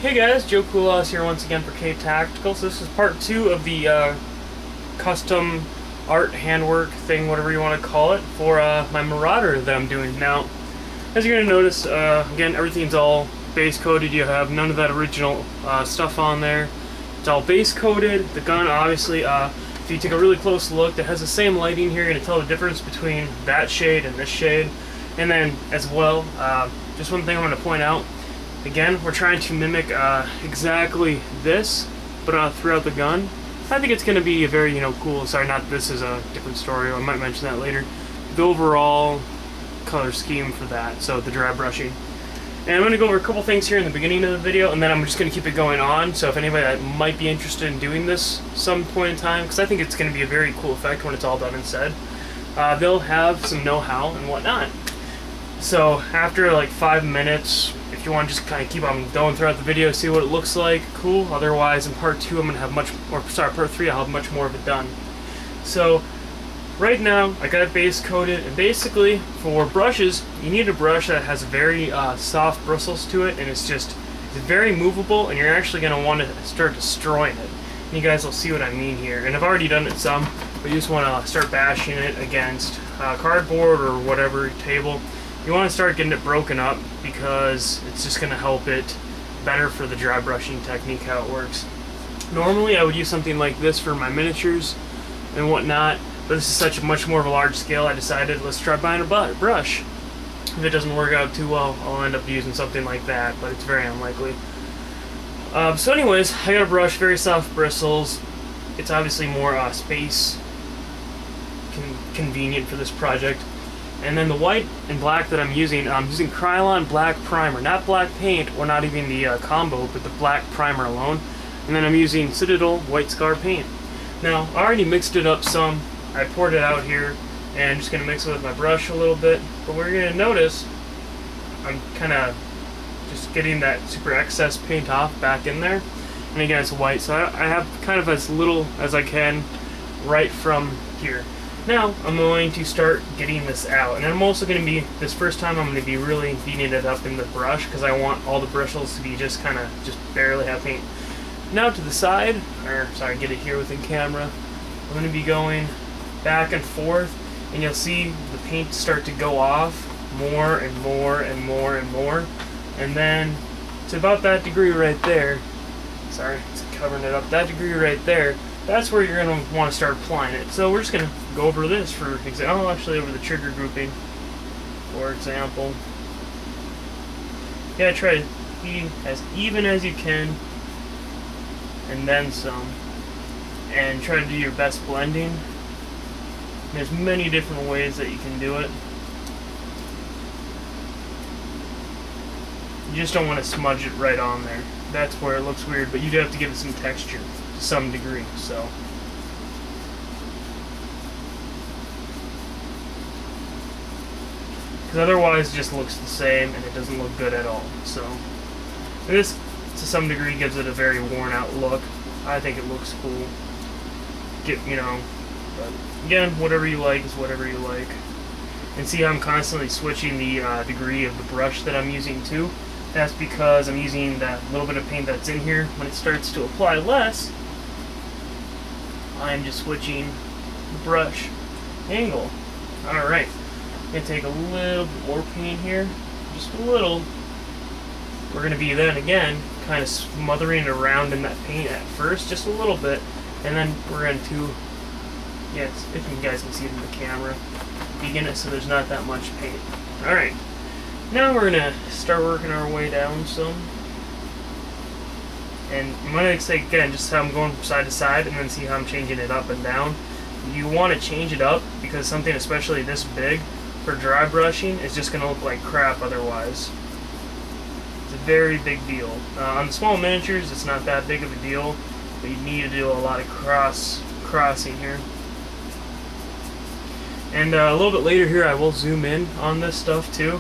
Hey guys, Joe Kulas here once again for K Tactical. So this is part 2 of the custom art handwork thing, whatever you want to call it, for my Marauder that I'm doing. Now, as you're going to notice, again, everything's all base coated. You have none of that original stuff on there. It's all base coated. The gun, obviously, if you take a really close look, that has the same lighting here. You're going to tell the difference between that shade and this shade. And then, as well, just one thing I'm going to point out. Again, we're trying to mimic exactly this, but throughout the gun. I think it's going to be a very, cool. Sorry, not this is a different story. I might mention that later. The overall color scheme for that, so the dry brushing. And I'm going to go over a couple things here in the beginning of the video, and then I'm just going to keep it going on. So if anybody that might be interested in doing this some point in time, because I think it's going to be a very cool effect when it's all done and said, they'll have some know-how and whatnot. So after like 5 minutes, if you want to just kind of keep on going throughout the video, see what it looks like, cool. Otherwise, in part 2, I'm going to have part 3, I'll have much more of it done. So right now, I got it base coated, and basically for brushes, you need a brush that has very soft bristles to it, and it's very movable, and you're actually going to want to start destroying it. And you guys will see what I mean here. And I've already done it some, but you just want to start bashing it against cardboard or whatever table. You want to start getting it broken up because it's just going to help it better for the dry brushing technique, how it works. Normally I would use something like this for my miniatures and whatnot, but this is such a much more of a large scale, I decided let's try buying a brush. If it doesn't work out too well, I'll end up using something like that, but it's very unlikely. So anyways, I got a brush, very soft bristles. It's obviously more space convenient for this project. And then the white and black that I'm using Krylon Black Primer, not black paint or not even the combo, but the black primer alone. And then I'm using Citadel White Scar paint. Now, I already mixed it up some. I poured it out here, and I'm just going to mix it with my brush a little bit. But what you're going to notice, I'm kind of just getting that super excess paint off back in there. And again, it's white, so I have kind of as little as I can right from here. Now, I'm going to start getting this out, and I'm also going to be, this first time I'm going to be really beating it up in the brush, because I want all the bristles to be just barely have paint. Now to the side, or sorry, get it here within camera, I'm going to be going back and forth, and you'll see the paint start to go off more and more and more and more, and then to about that degree right there, sorry, it's covering it up, that degree right there, that's where you're going to want to start applying it. So we're just going to go over this for example, actually over the trigger grouping, for example. You gotta try to be as even as you can, and then some, and try to do your best blending. There's many different ways that you can do it. You just don't want to smudge it right on there. That's where it looks weird, but you do have to give it some texture to some degree, so. Because otherwise it just looks the same and it doesn't look good at all. So this, to some degree, gives it a very worn out look. I think it looks cool. But again, whatever you like is whatever you like. And see how I'm constantly switching the degree of the brush that I'm using too. That's because I'm using that little bit of paint that's in here. When it starts to apply less, I'm just switching the brush angle. Alright, I'm going to take a little bit more paint here, just a little. We're going to be then again kind of smothering it around in that paint at first, just a little bit, and then we're going to, yes, if you guys can see it in the camera, begin it so there's not that much paint. Alright. Now we're going to start working our way down some. And I'm going to say again, just how I'm going from side to side, and then see how I'm changing it up and down. You want to change it up because something especially this big for dry brushing is just going to look like crap otherwise. It's a very big deal. On the small miniatures, it's not that big of a deal, but you need to do a lot of crossing here. And a little bit later here, I will zoom in on this stuff too,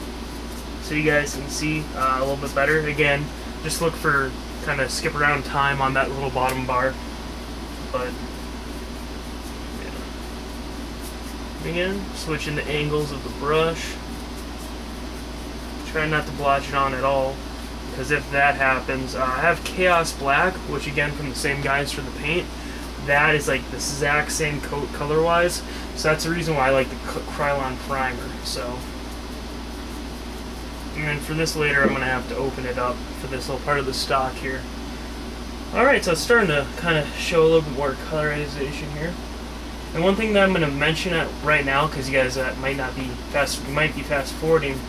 so you guys can see a little bit better. Again, just look for kind of skip around time on that little bottom bar. But yeah. Again, switching the angles of the brush. Try not to blotch it on at all. because if that happens, I have Chaos Black, which again from the same guys for the paint. That is like the exact same coat color-wise, so that's the reason why I like the Krylon primer. So, and then for this later, I'm gonna have to open it up for this little part of the stock here. All right, so it's starting to kind of show a little bit more colorization here. And one thing that I'm gonna mention right now, because you guys might be fast forwarding,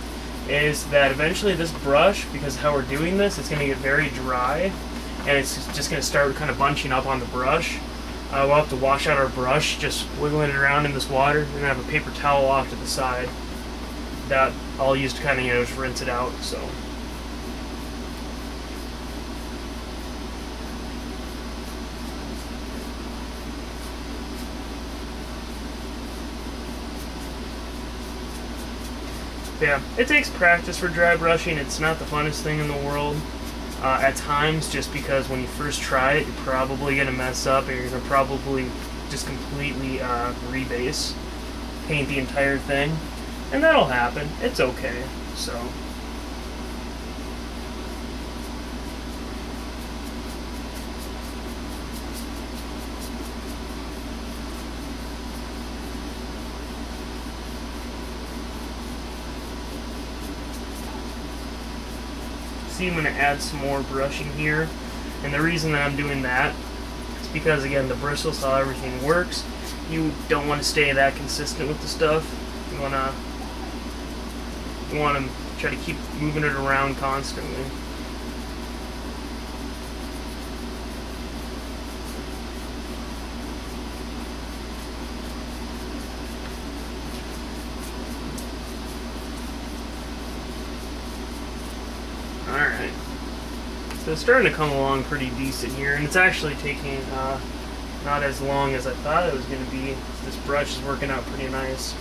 is that eventually this brush, because how we're doing this, it's gonna get very dry, and it's just gonna start kind of bunching up on the brush. We'll have to wash out our brush, just wiggling it around in this water. We're gonna have a paper towel off to the side that I'll use to kind of, you know, just rinse it out. So. Yeah, it takes practice for dry brushing. It's not the funnest thing in the world at times, just because when you first try it, you're probably going to mess up, and you're going to probably just completely rebase, paint the entire thing, and that'll happen. It's okay. So. See, I'm going to add some more brushing here, and the reason that I'm doing that is because, again, the bristles, how everything works, you don't want to stay that consistent with the stuff. You want to try to keep moving it around constantly. Alright, so it's starting to come along pretty decent here, and it's actually taking not as long as I thought it was going to be. This brush is working out pretty nice.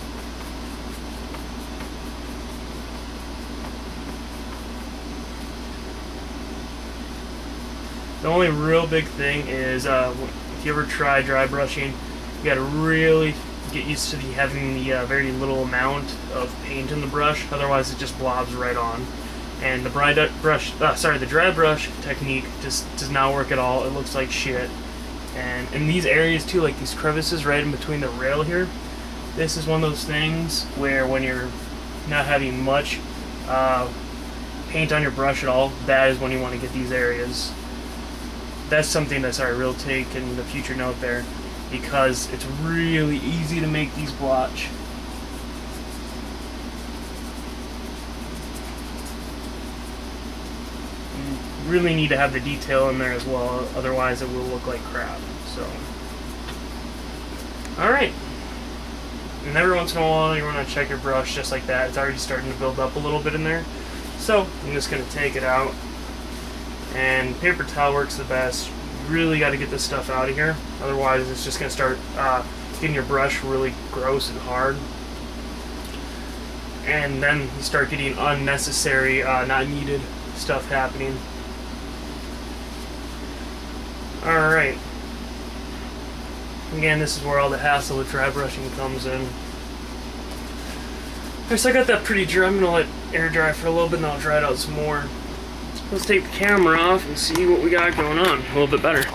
The only real big thing is if you ever try dry brushing, you got to really get used to having the very little amount of paint in the brush, otherwise it just blobs right on. And the dry brush technique just does not work at all. It looks like shit. And in these areas too, like these crevices right in between the rail here, this is one of those things where when you're not having much paint on your brush at all, that is when you want to get these areas. That's something that's our real take and the future note there, because it's really easy to make these blotch. Really need to have the detail in there as well, otherwise it will look like crap. So, alright, and every once in a while you want to check your brush just like that. It's already starting to build up a little bit in there, so I'm just going to take it out, and paper towel works the best. You really got to get this stuff out of here, otherwise it's just going to start getting your brush really gross and hard, and then you start getting unnecessary, not needed stuff happening. Alright, again, this is where all the hassle with dry brushing comes in. Alright, so I got that pretty dry. I'm going to let air dry for a little bit and I'll dry it out some more. Let's take the camera off and see what we got going on a little bit better.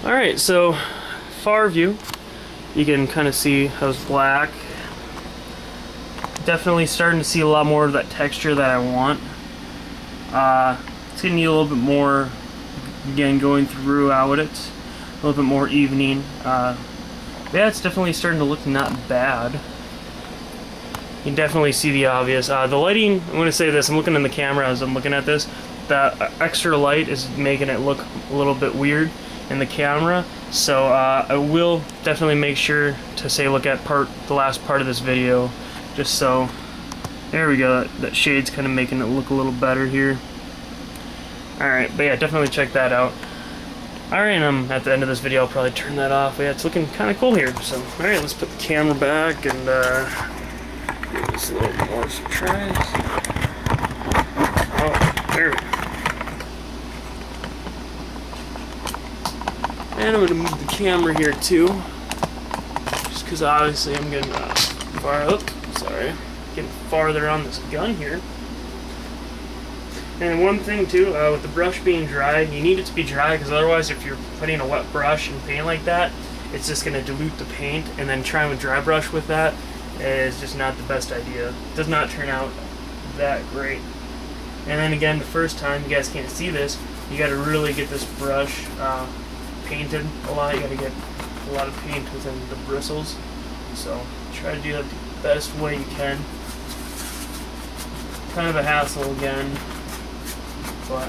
Alright, so far view, you can kind of see how it's black. Definitely starting to see a lot more of that texture that I want. It's going to need a little bit more, again, going throughout it, a little bit more evening. Yeah, it's definitely starting to look not bad. You can definitely see the obvious. The lighting, I'm going to say this, I'm looking in the camera as I'm looking at this. The extra light is making it look a little bit weird in the camera, so I will definitely make sure to say look at the last part of this video, just so. There we go, that shade's kind of making it look a little better here. Alright, but yeah, definitely check that out. Alright, and at the end of this video I'll probably turn that off. But yeah, it's looking kind of cool here. So, alright, let's put the camera back and give this a little more some tries. Oh, there we go. And I'm going to move the camera here too, just because obviously I'm getting far up. Sorry. getting farther on this gun here. And one thing too, with the brush being dry, you need it to be dry because otherwise if you're putting a wet brush and paint like that, it's just going to dilute the paint, and then trying with dry brush with that is just not the best idea. It does not turn out that great. And then again, the first time, you guys can't see this, you got to really get this brush painted a lot. You got to get a lot of paint within the bristles. So try to do that the best way you can. Kind of a hassle again. But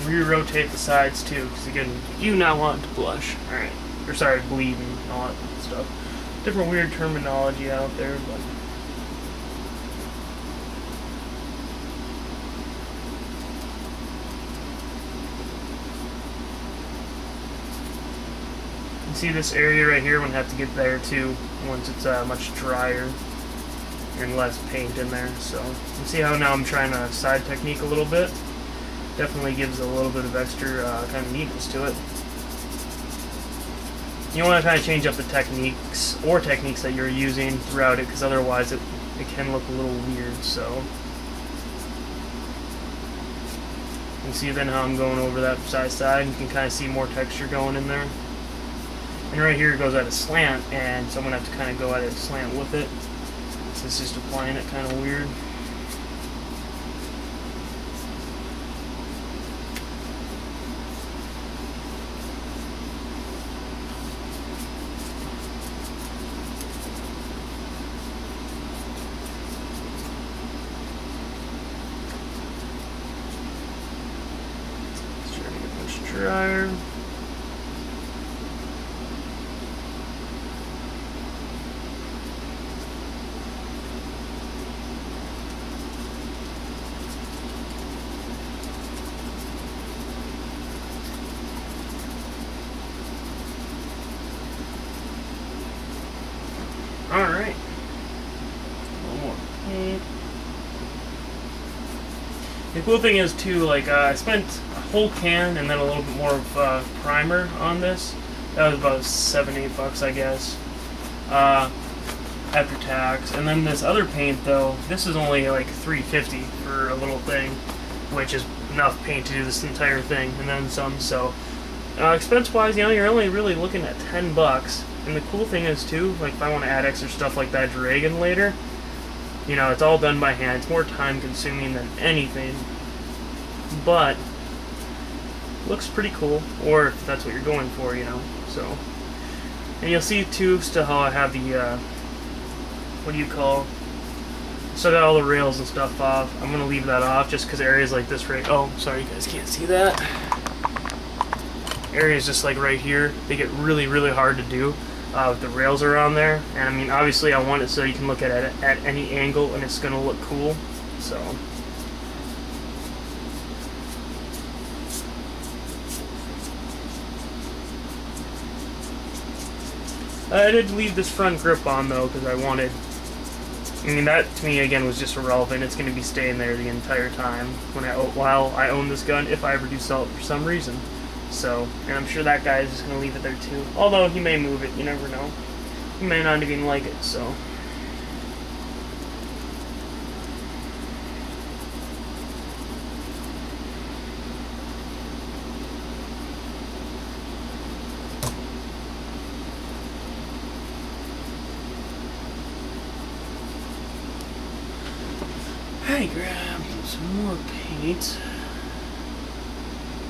re-rotate the sides too, because again, you do not want it to blush. Alright. Or sorry, bleed and all that stuff. Different weird terminology out there, but you see this area right here, I'm gonna have to get there too once it's much drier and less paint in there. So you see how now I'm trying to side technique a little bit. Definitely gives a little bit of extra kind of neatness to it. You want to kind of change up the techniques that you're using throughout it, because otherwise it can look a little weird. So you can see then how I'm going over that side. You can kind of see more texture going in there. And right here it goes at a slant, and so I'm going to have to kind of go at a slant with it. It's just applying it kind of weird. Let's try to get much drier. Alright. One more paint. The cool thing is too, like, I spent a whole can and then a little bit more of primer on this. That was about $7-8, I guess, after tax. And then this other paint though, this is only like $3.50 for a little thing, which is enough paint to do this entire thing and then some. So expense wise, you know, you're only really looking at $10. And the cool thing is too, like if I want to add extra stuff like that dragon later, you know, it's all done by hand. It's more time consuming than anything, but looks pretty cool, or if that's what you're going for, you know. So, and you'll see too still how I have the what do you call, still got all the rails and stuff off. I'm gonna leave that off just because areas like this right, oh sorry you guys can't see that, areas just like right here, they get really hard to do with the rails around there. And I mean, obviously I want it so you can look at it at any angle and it's gonna look cool. So I did leave this front grip on though, because I wanted, I mean, that to me again was just irrelevant. It's going to be staying there the entire time while I own this gun, if I ever do sell it for some reason. So, and I'm sure that guy is just going to leave it there too. Although he may move it, you never know. He may not even like it, so. I grabbed some more paint.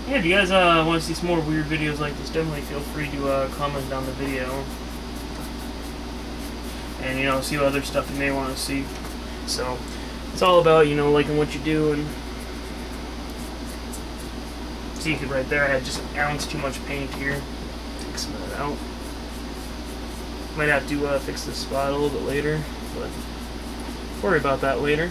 Yeah, if you guys want to see some more weird videos like this, definitely feel free to comment down the video. And, you know, see what other stuff you may want to see. So, it's all about, you know, liking what you do. And see, you could right there, I had just an ounce too much paint here. Take some of that out. Might have to fix this spot a little bit later, but worry about that later.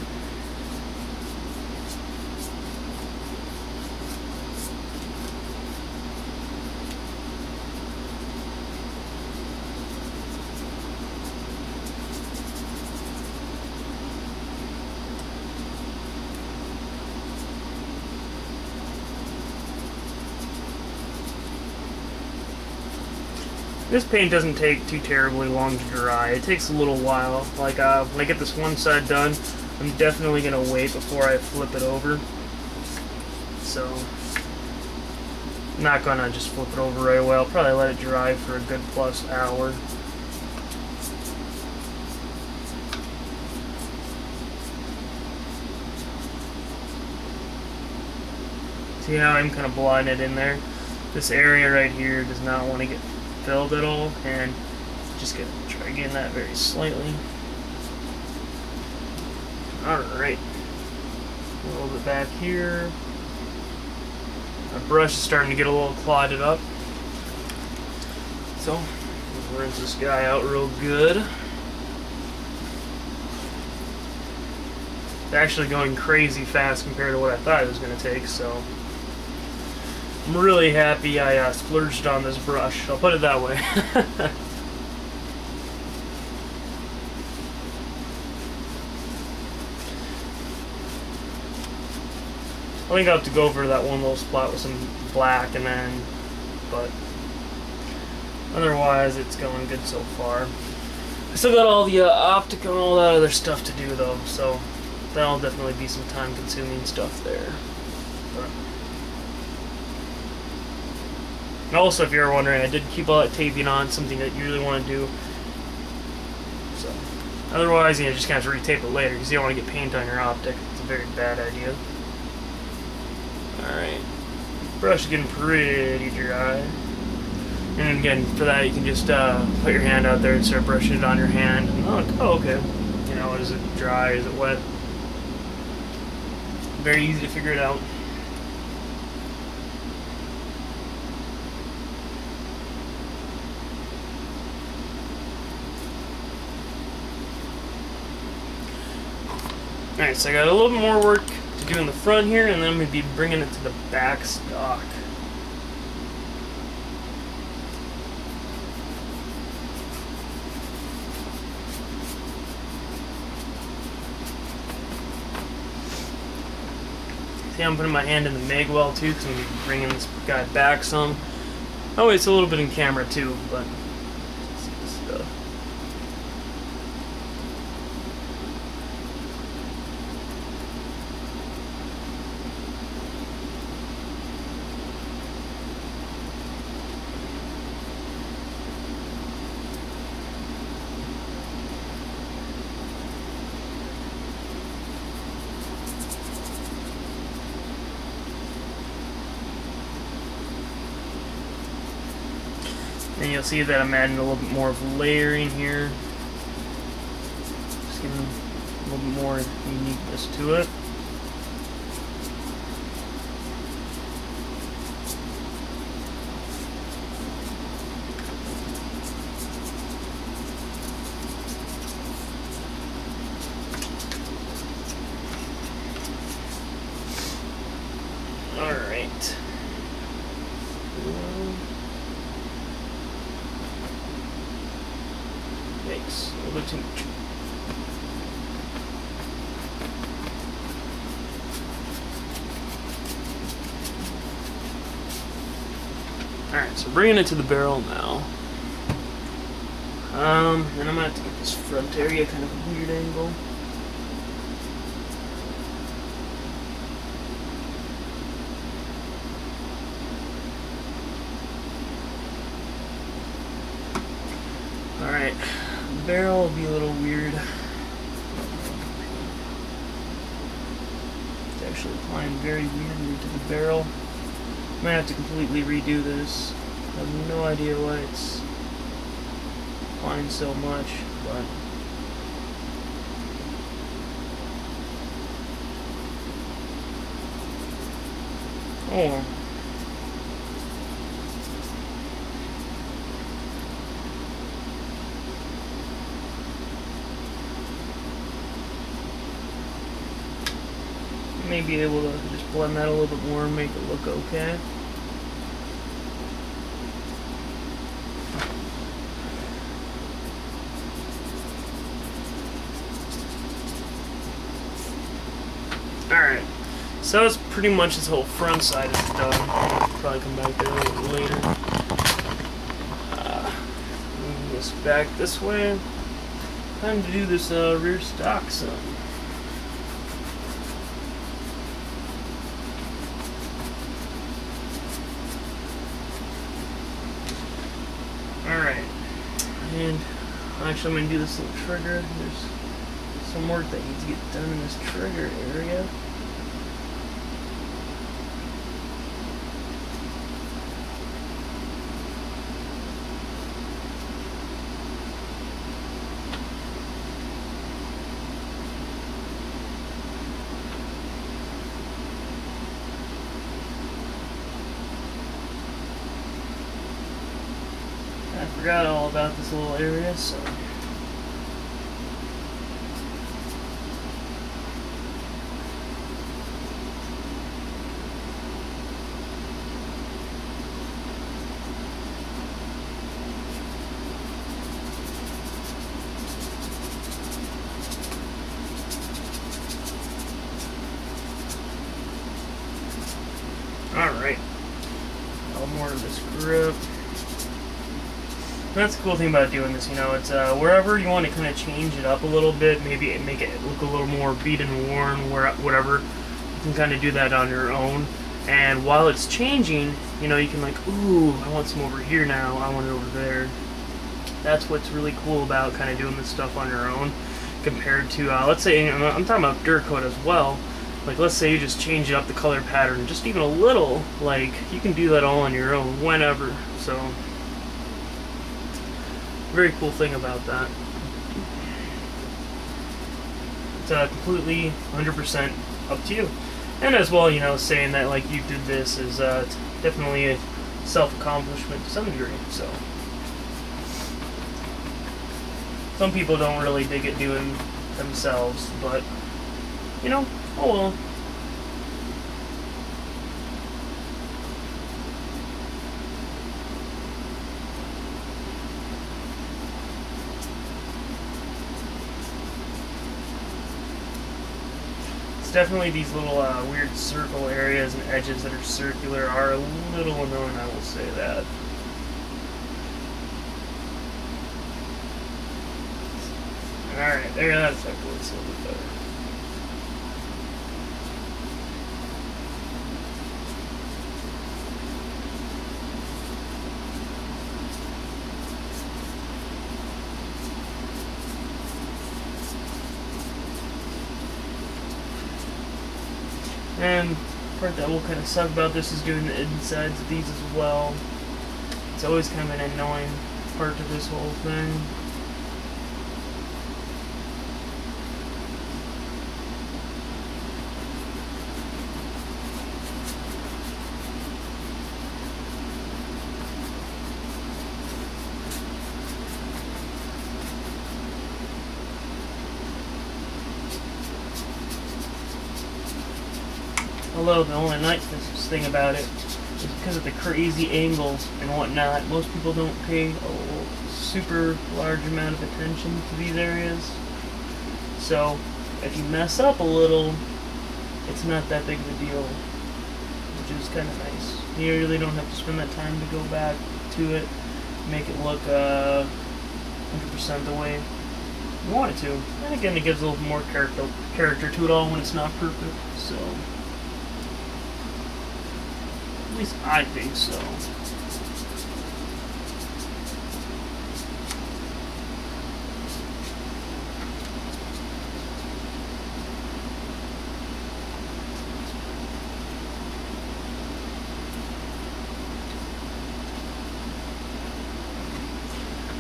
This paint doesn't take too terribly long to dry. It takes a little while. Like when I get this one side done, I'm definitely going to wait before I flip it over. So, I'm not going to just flip it over right away. I'll probably let it dry for a good plus hour. See how I'm kind of blinded in there? This area right here does not want to get filled at all, and just gonna try getting that very slightly. Alright. A little bit back here. My brush is starting to get a little clotted up. So, we'll rinse this guy out real good. It's actually going crazy fast compared to what I thought it was going to take, so I'm really happy I splurged on this brush. I'll put it that way. I think I'll have to go over that one little spot with some black and then, but otherwise it's going good so far. I still got all the optic and all that other stuff to do though, so that'll definitely be some time consuming stuff there. But. And also, if you're wondering, I did keep all that taping on, something that you really want to do. So, otherwise, you just kind of have to retape it later because you don't want to get paint on your optic. It's a very bad idea. Alright. Brush is getting pretty dry. And then again, for that, you can just put your hand out there and start brushing it on your hand. And, oh, okay. You know, is it dry? Is it wet? Very easy to figure it out. Alright, so I got a little bit more work to do in the front here, and then I'm going to be bringing it to the back stock. See, I'm putting my hand in the MIG well too, because I'm going to be bringing this guy back some. Oh, it's a little bit in camera too, but let's see this stuff. And you'll see that I'm adding a little bit more of layering here. Just giving a little bit more uniqueness to it. Alright. Yikes, a little bit too much. Alright, so bringing it to the barrel now. And I'm gonna have to get this front area kind of a weird angle. Alright, the barrel will be a little weird. It's actually applying very weirdly to the barrel. I might have to completely redo this. I have no idea why it's applying so much, but oh. May be able to just blend that a little bit more and make it look okay. Alright, so that's pretty much this whole front side is done. I'll probably come back there a little later. this back this way. Time to do this rear stock some. Alright, and actually I'm going to do this little trigger. There's some work that needs to get done in this trigger area. I forgot all about this little area, so alright. A little more of this grip. That's the cool thing about doing this, you know, it's wherever you want to kind of change it up a little bit, maybe make it look a little more beat and worn, whatever, you can kind of do that on your own. And while it's changing, you know, you can like, ooh, I want some over here now, I want it over there. That's what's really cool about kind of doing this stuff on your own, compared to, let's say, I'm talking about dirt coat as well. Like, let's say you just change up the color pattern just even a little, like, you can do that all on your own, whenever, so... Very cool thing about that. It's completely 100% up to you. And as well, you know, saying that like you did this is definitely a self-accomplishment to some degree. So some people don't really dig it doing themselves, but you know, oh well. Definitely these little weird circle areas and edges that are circular are a little annoying, I will say that. Alright, there, that's actually looks a little bit better. And the part that will kind of suck about this is doing the insides of these as well. It's always kind of an annoying part to this whole thing. Although the only nice thing about it is because of the crazy angles and whatnot, most people don't pay a super large amount of attention to these areas. So if you mess up a little, it's not that big of a deal, which is kind of nice. You really don't have to spend that time to go back to it, make it look 100% the way you want it to. And again, it gives a little more character to it all when it's not perfect. So. At least I think so.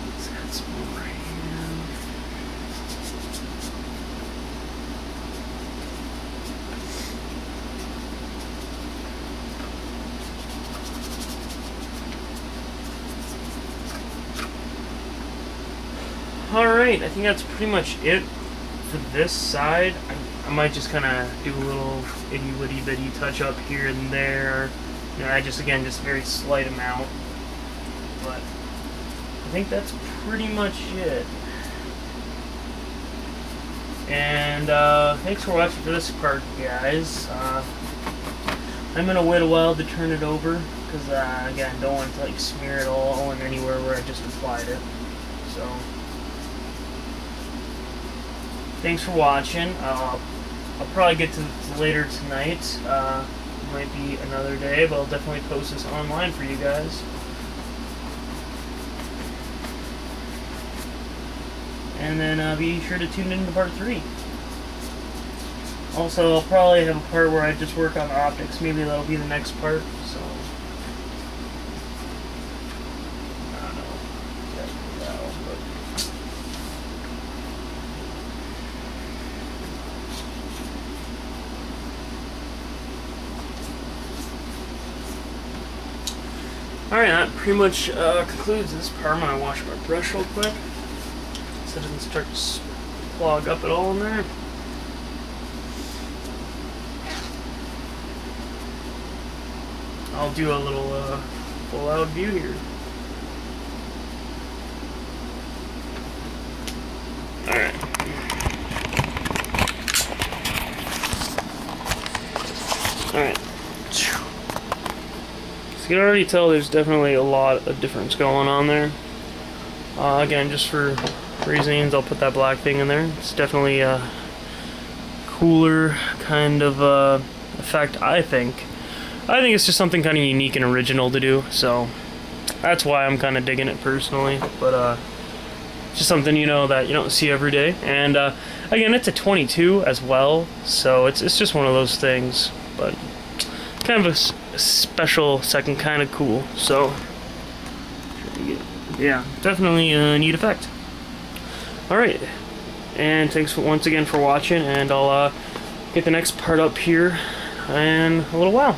Let's add some more right here. Alright, I think that's pretty much it for this side. I might just kind of do a little itty bitty touch up here and there. You know, I just, again, just a very slight amount. But I think that's pretty much it. And thanks for watching for this part, guys. I'm going to wait a while to turn it over because, again, I don't want to like smear it all in anywhere where I just applied it. So, thanks for watching. I'll probably get to this later tonight. Might be another day, but I'll definitely post this online for you guys. And then be sure to tune in to part 3. Also, I'll probably have a part where I just work on the optics. Maybe that'll be the next part. So, I don't know. Alright, that pretty much concludes this part. I'm going to wash my brush real quick so it doesn't start to clog up at all in there. I'll do a little full out view here. Alright. Alright. So you can already tell there's definitely a lot of difference going on there. Again, just for reasons, I'll put that black thing in there. It's definitely a cooler kind of effect, I think. I think it's just something kind of unique and original to do, so that's why I'm kind of digging it personally. But just something, you know, that you don't see every day. And again, it's a 22 as well, so it's just one of those things. But kind of a special second, kind of cool. So yeah, definitely a neat effect. All right, and thanks once again for watching, and I'll get the next part up here in a little while.